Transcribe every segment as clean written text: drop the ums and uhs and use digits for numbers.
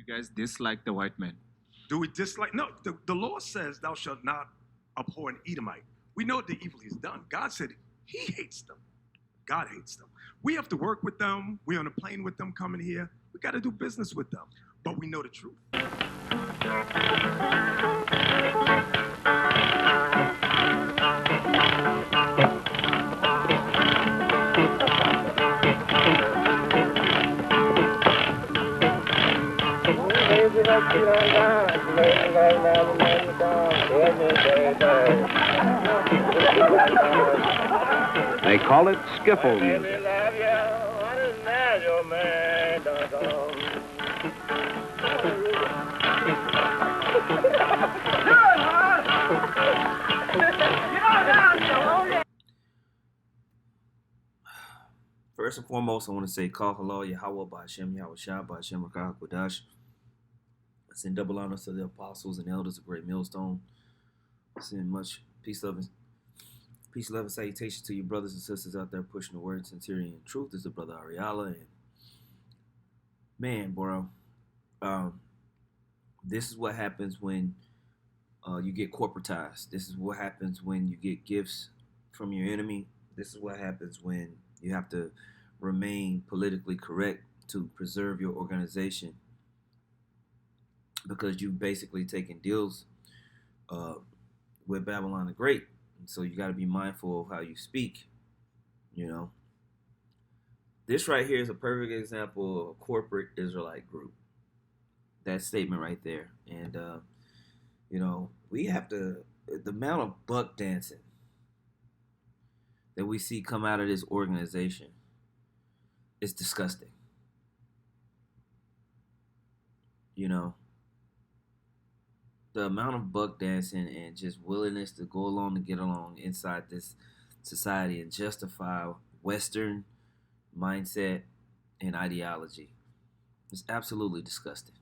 You guys dislike the white man. Do we dislike? No, the law says thou shalt not abhor an Edomite. We know what the evil he's done. God said he hates them. God hates them. We have to work with them. We're on a plane with them coming here. We got to do business with them. But we know the truth. They call it skiffle music. First and foremost, I want to say, Call Halal Yahweh Ba'Shem Yahweh Shah Ba'Shem Rakah Kodash. I send double honors to the apostles and elders of Great Millstone. I send much peace, love, and salutation to you brothers and sisters out there pushing the word sincerity and truth. This is the brother Ariala. And man, bro, this is what happens when you get corporatized. This is what happens when you get gifts from your enemy. This is what happens when you have to remain politically correct to preserve your organization, because you've basically taken deals with Babylon the Great. And so you got to be mindful of how you speak, you know. This right here is a perfect example of a corporate Israelite group. That statement right there. And, you know, we have to, the amount of buck dancing that we see come out of this organization is disgusting. You know, the amount of buck dancing and just willingness to go along to get along inside this society and justify Western mindset and ideology is absolutely disgusting.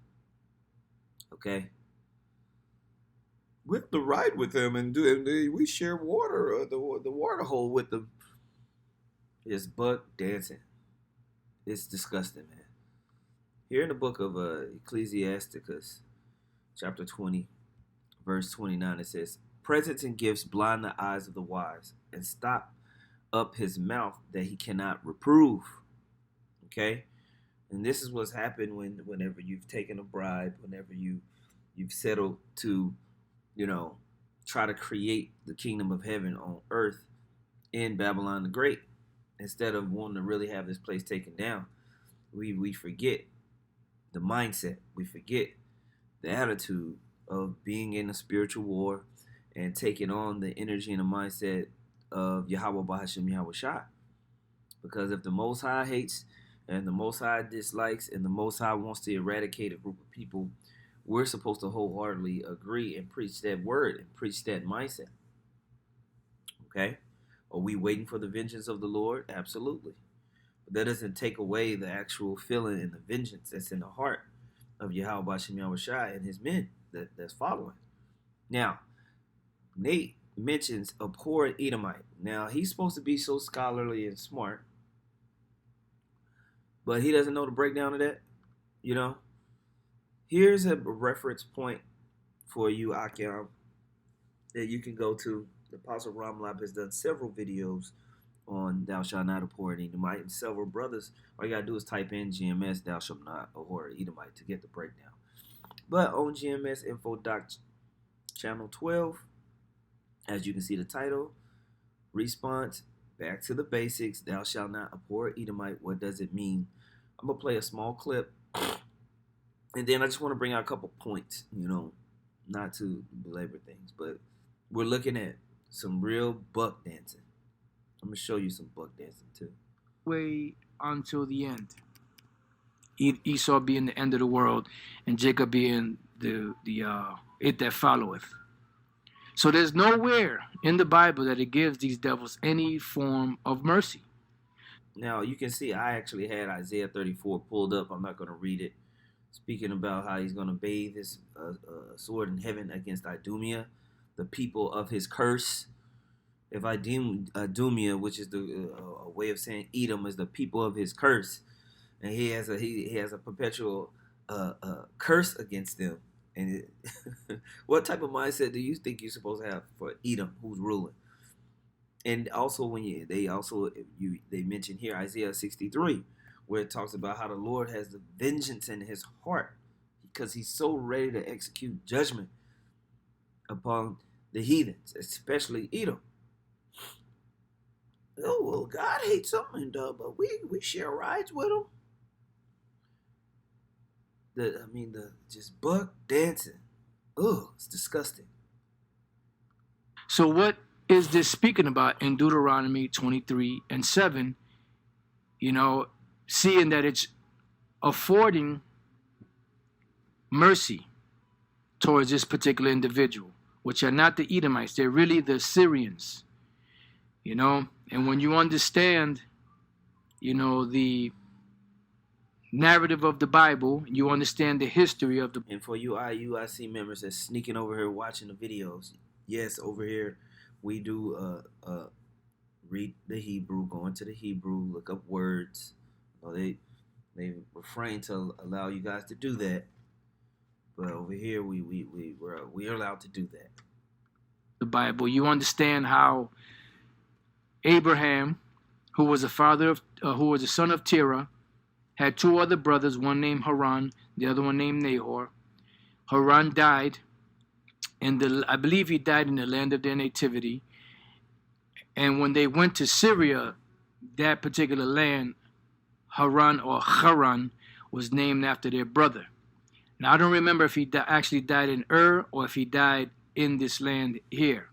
Okay? We have to ride with them and we share water, the water hole with them. It's buck dancing. It's disgusting, man. Here in the book of Ecclesiasticus, chapter 20, verse 29, it says, "Presents and gifts blind the eyes of the wise, and stop up his mouth that he cannot reprove." Okay? And this is what's happened whenever you've taken a bribe, whenever you've settled to, you know, try to create the kingdom of heaven on earth in Babylon the Great. Instead of wanting to really have this place taken down, we forget the mindset. We forget the attitude of being in a spiritual war and taking on the energy and the mindset of Yahweh Bahashem Yahweh Shah. Because if the Most High hates and the Most High dislikes and the Most High wants to eradicate a group of people, we're supposed to wholeheartedly agree and preach that word and preach that mindset. Okay? Are we waiting for the vengeance of the Lord? Absolutely. But that doesn't take away the actual feeling and the vengeance that's in the heart of Yahweh Bashem Yahweh Shai and his men that's following. Now, Nate mentions a poor Edomite. Now, he's supposed to be so scholarly and smart, but he doesn't know the breakdown of that, you know. Here's a reference point for you, Akim, that you can go to. The Apostle Ramlab has done several videos on Thou Shalt Not Abhor an Edomite, and several brothers. All you got to do is type in GMS, Thou Shalt Not Abhor an Edomite, to get the breakdown. But on GMS Info Doc Channel 12, as you can see the title, response, back to the basics, Thou Shalt Not Abhor Edomite, what does it mean? I'm going to play a small clip, and then I just want to bring out a couple points, you know, not to belabor things, but we're looking at some real buck dancing. I'm going to show you some buck dancing too. Way until the end. Esau being the end of the world, and Jacob being the it that followeth. So there's nowhere in the Bible that it gives these devils any form of mercy. Now you can see I actually had Isaiah 34 pulled up. I'm not going to read it. Speaking about how he's going to bathe his sword in heaven against Idumea, the people of his curse. If Idumea, which is the a way of saying Edom, is the people of his curse, and he has a perpetual curse against them. And what type of mindset do you think you're supposed to have for Edom, who's ruling? And also, they mention here Isaiah 63, where it talks about how the Lord has the vengeance in His heart because He's so ready to execute judgment upon the heathens, especially Edom. Oh well, God hates them, but we share rides with them. The just buck dancing. Oh, it's disgusting. So what is this speaking about in Deuteronomy 23 and 7? Seeing that it's affording mercy towards this particular individual, which are not the Edomites. They're really the Syrians. And when you understand, the narrative of the Bible, you understand the history of the... And for you IUIC members that's sneaking over here watching the videos, yes, over here we do read the Hebrew, go into the Hebrew, look up words. They refrain to allow you guys to do that, but over here we're allowed to do that. The Bible, you understand how Abraham, who was the son of Terah, had two other brothers, one named Haran, the other one named Nahor. Haran died, I believe he died in the land of their nativity. And when they went to Syria, that particular land, Haran was named after their brother. Now I don't remember if he actually died in Ur or if he died in this land here.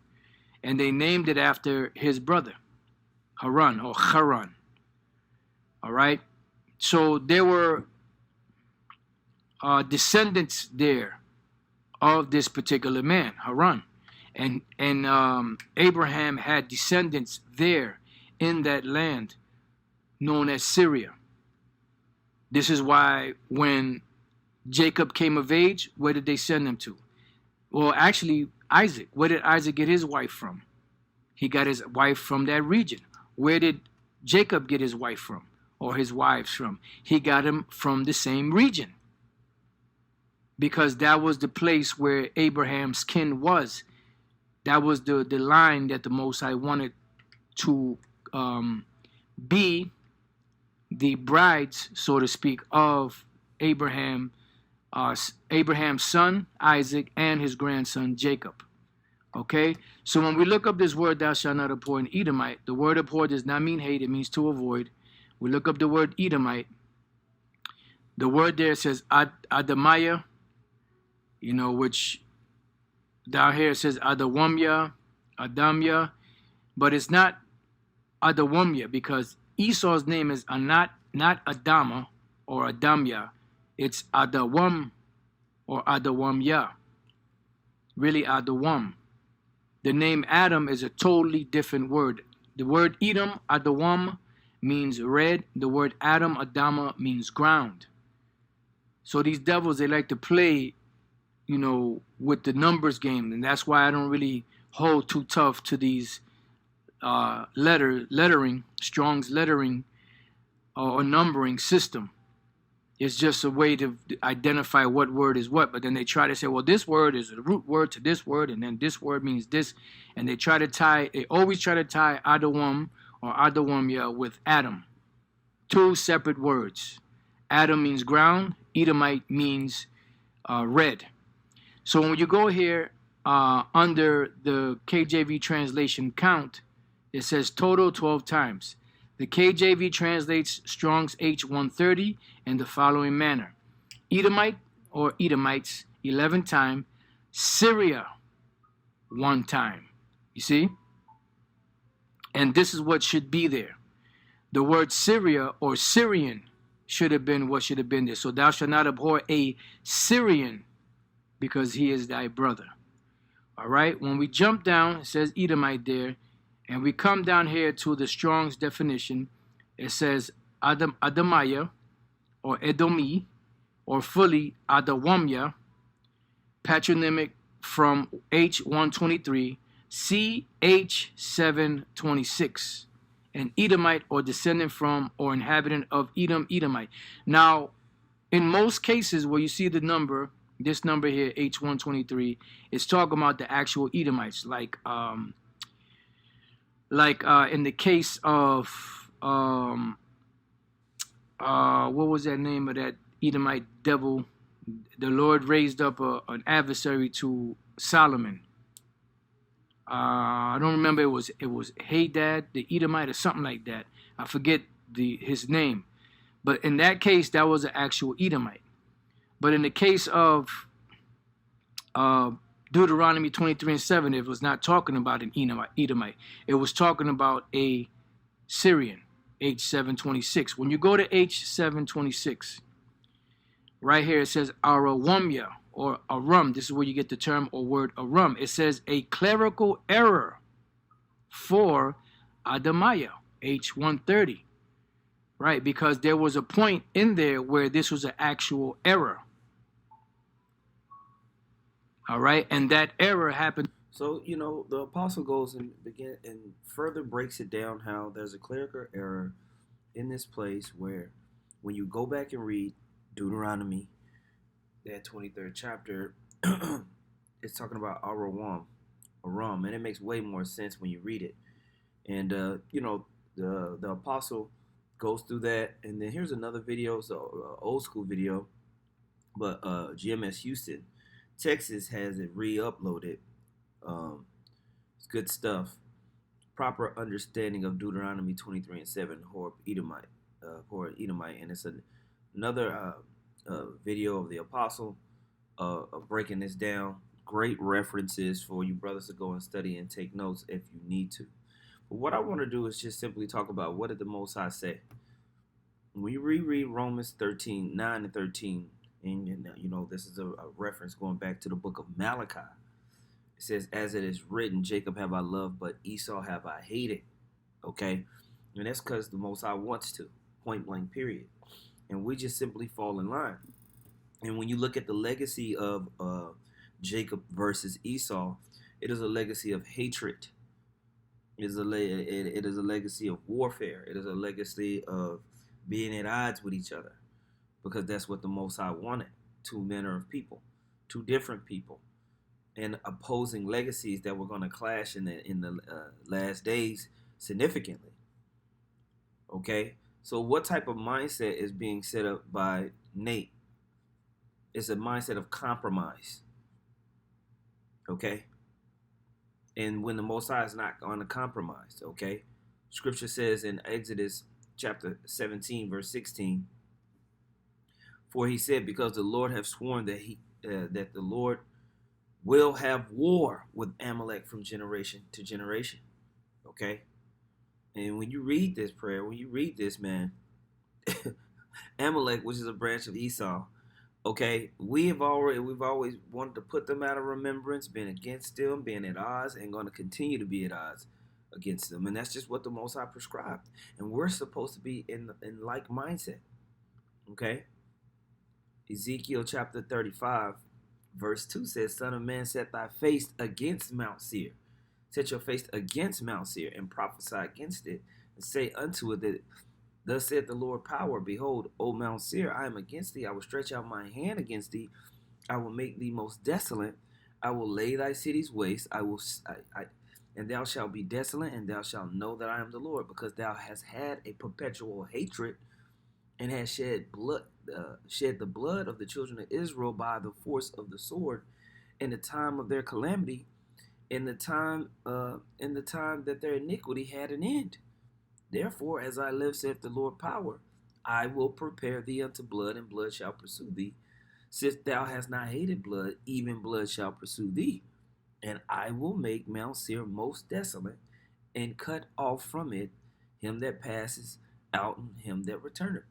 And they named it after his brother, Haran. All right? So there were descendants there of this particular man, Haran. And Abraham had descendants there in that land known as Syria. This is why when Jacob came of age, where did they send him to? Well, actually, Isaac. Where did Isaac get his wife from? He got his wife from that region. Where did Jacob get his wife from, or his wives from? He got them from the same region, because that was the place where Abraham's kin was. That was the line that the Most High wanted to be the brides, so to speak, of Abraham's son Isaac and his grandson Jacob. Okay, so when we look up this word, thou shalt not abhor an Edomite, the word abhor does not mean hate, it means to avoid. We look up the word Edomite. The word there says Adamaya, which down here it says Adawamya, but it's not Adawamya, because Esau's name is not Adama or Adamya. It's Adawam or Adawamya. Really Adawam. The name Adam is a totally different word. The word Edom, Adawam, means red. The word Adam, Adama, means ground. So these devils, they like to play, with the numbers game. And that's why I don't really hold too tough to these lettering, Strong's lettering or numbering system. It's just a way to identify what word is what. But then they try to say, well, this word is a root word to this word, and then this word means this. And they always try to tie Adawam or Adawamya with Adam. Two separate words. Adam means ground. Edomite means red. So when you go here under the KJV translation count, it says total 12 times. The KJV translates Strong's H130 in the following manner. Edomite or Edomites, 11 times. Syria, 1 time. You see? And this is what should be there. The word Syria or Syrian should have been what should have been there. So thou shalt not abhor a Syrian, because he is thy brother. All right? When we jump down, it says Edomite there. And we come down here to the Strong's definition. It says Adamaya, or Edomi, or fully Adawamya, patronymic from H123, CH726, an Edomite or descendant from or inhabitant of Edom, Edomite. Now, in most cases where you see the number, this number here, H123, it's talking about the actual Edomites, like in the case of what was that name of that Edomite devil? The Lord raised up an adversary to Solomon. I don't remember. It was Hadad, the Edomite, or something like that. I forget his name. But in that case, that was an actual Edomite. But in the case of Deuteronomy 23:7, it was not talking about an Edomite. It was talking about a Syrian, H726. When you go to H726, right here it says Arawumya or Arum. This is where you get the term or word Arum. It says a clerical error for Adamaya, H130. Right, because there was a point in there where this was an actual error. All right, and that error happened. So, the apostle goes and further breaks it down how there's a clerical error in this place where when you go back and read Deuteronomy, that 23rd chapter, it's talking about Aram, and it makes way more sense when you read it. And, the apostle goes through that, and then here's another video, so old school video, but GMS Houston, Texas has it re-uploaded. It's good stuff. Proper understanding of Deuteronomy 23:7, Horeb Edomite, and it's another video of the apostle of breaking this down. Great references for you brothers to go and study and take notes if you need to. But what I want to do is just simply talk about what did the Most High say. When you reread Romans 9 and 13, and this is a reference going back to the book of Malachi. It says, as it is written, Jacob have I loved, but Esau have I hated. Okay? And that's because the Most High wants to. Point blank, period. And we just simply fall in line. And when you look at the legacy of Jacob versus Esau, it is a legacy of hatred. It is a legacy of warfare. It is a legacy of being at odds with each other, because that's what the Most High wanted. Two manner of people, two different people, and opposing legacies that were going to clash in the last days significantly. Okay, so what type of mindset is being set up by Nate? It's a mindset of compromise. Okay. And when the Most High is not going to compromise, okay? Scripture says in Exodus chapter 17, verse 16, for he said, because the Lord have sworn that the Lord will have war with Amalek from generation to generation, okay? And when you read this prayer, when you read this, man, Amalek, which is a branch of Esau, okay, we've always wanted to put them out of remembrance, been against them, being at odds, and going to continue to be at odds against them. And that's just what the Most High prescribed. And we're supposed to be in like mindset. Okay? Ezekiel chapter 35, verse 2 says, Son of man, set thy face against Mount Seir. Set your face against Mount Seir and prophesy against it, and say unto it that thus saith the Lord power, behold, O Mount Seir, I am against thee. I will stretch out my hand against thee. I will make thee most desolate. I will lay thy cities waste. And thou shalt be desolate, and thou shalt know that I am the Lord, because thou hast had a perpetual hatred, and hast shed the blood of the children of Israel by the force of the sword, in the time of their calamity, in the time that their iniquity had an end. Therefore, as I live, saith the Lord power, I will prepare thee unto blood, and blood shall pursue thee. Since thou hast not hated blood, even blood shall pursue thee. And I will make Mount Seir most desolate, and cut off from it him that passes out, and him that returneth.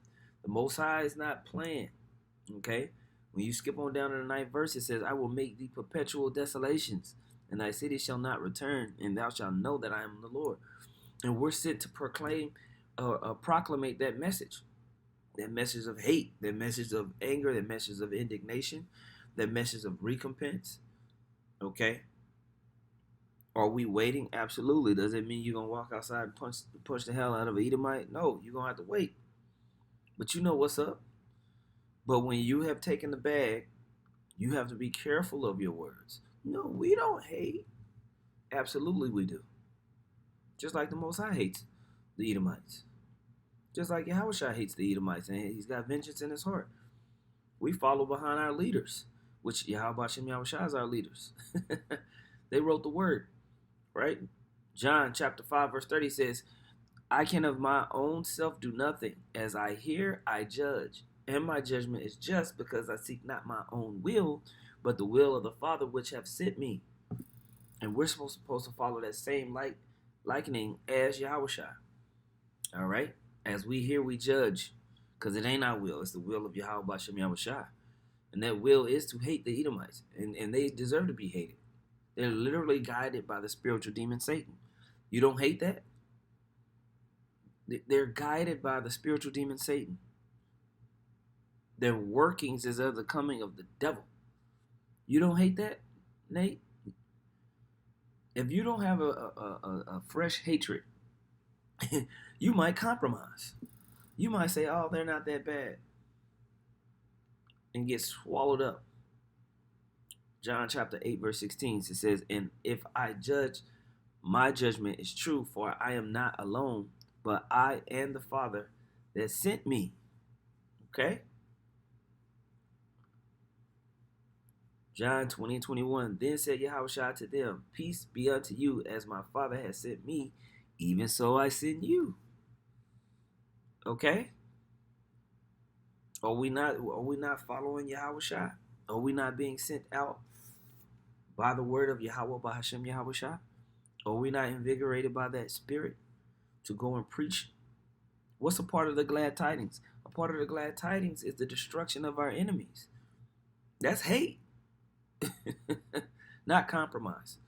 The Most High is not playing. Okay? When you skip on down to the 9th verse, it says, I will make thee perpetual desolations, and thy city shall not return, and thou shalt know that I am the Lord. And we're sent to proclaimate that message of hate, that message of anger, that message of indignation, that message of recompense. Okay? Are we waiting? Absolutely. Does it mean you're going to walk outside and punch the hell out of an Edomite? No, you're going to have to wait. But you know what's up. But when you have taken the bag, you have to be careful of your words. No, we don't hate. Absolutely we do. Just like the Most High hates the Edomites. Just like Yahushua hates the Edomites, and he's got vengeance in his heart. We follow behind our leaders, which Yahweh Shem Yahushua is our leaders. They wrote the word, right? John chapter 5, verse 30 says, I can of my own self do nothing. As I hear, I judge. And my judgment is just, because I seek not my own will, but the will of the Father which hath sent me. And we're supposed to follow that same likening as Yahushua. All right? As we hear, we judge. Because it ain't our will. It's the will of Yahweh Shem Yahushua. And that will is to hate the Edomites. And they deserve to be hated. They're literally guided by the spiritual demon Satan. You don't hate that? They're guided by the spiritual demon Satan. Their workings is of the coming of the devil. You don't hate that, Nate? If you don't have a fresh hatred, you might compromise. You might say, oh, they're not that bad, and get swallowed up. John chapter 8, verse 16, it says, and if I judge, my judgment is true, for I am not alone, but I and the Father that sent me. Okay? John 20:21. Then said Yahushua to them, peace be unto you, as my Father has sent me, even so I send you. Okay? Are we not following Yahushua? Are we not being sent out by the word of Yahweh, by Hashem Yahushua? Are we not invigorated by that spirit to go and preach? What's a part of the glad tidings? A part of the glad tidings is the destruction of our enemies. That's hate. Not compromise.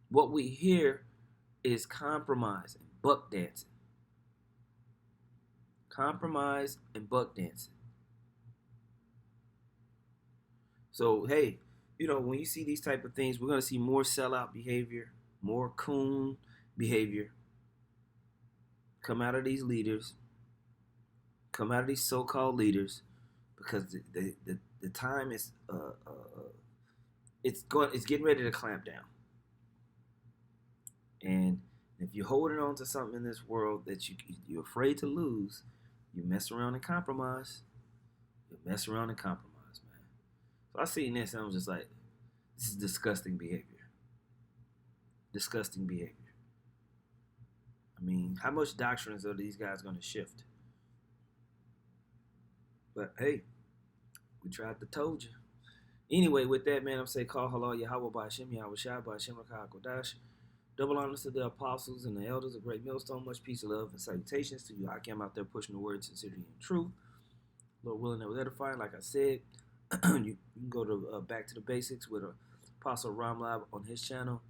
What we hear is compromise and buck dancing. Compromise and buck dancing. So, hey, when you see these type of things, we're going to see more sellout behavior, more coon behavior come out of these leaders, come out of these so-called leaders, because the time is it's getting ready to clamp down. And if you're holding on to something in this world that you're afraid to lose, you mess around and compromise. You mess around and compromise, man. So I seen this and I was just like, this is disgusting behavior. Disgusting behavior. I mean, how much doctrines are these guys going to shift? But hey, we tried to told you. Anyway, with that, man, I'm saying, call halal Yahweh by Hashem, Yahweh Shai by Hashem Rakah Kodash. Double honors to the apostles and the elders of Great Millstone. Much peace, love, and salutations to you. I came out there pushing the word, sincerity, and truth. Lord willing, that was edifying. Like I said, you can go to Back to the Basics with Apostle Ramlab on his channel,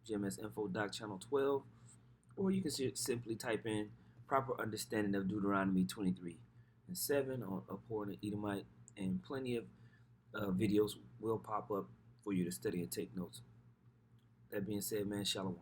GMS Info Doc Channel 12. Or you can simply type in Proper Understanding of Deuteronomy 23:7 on Abhorring the Edomite, and plenty of videos will pop up for you to study and take notes. That being said, man, shalom.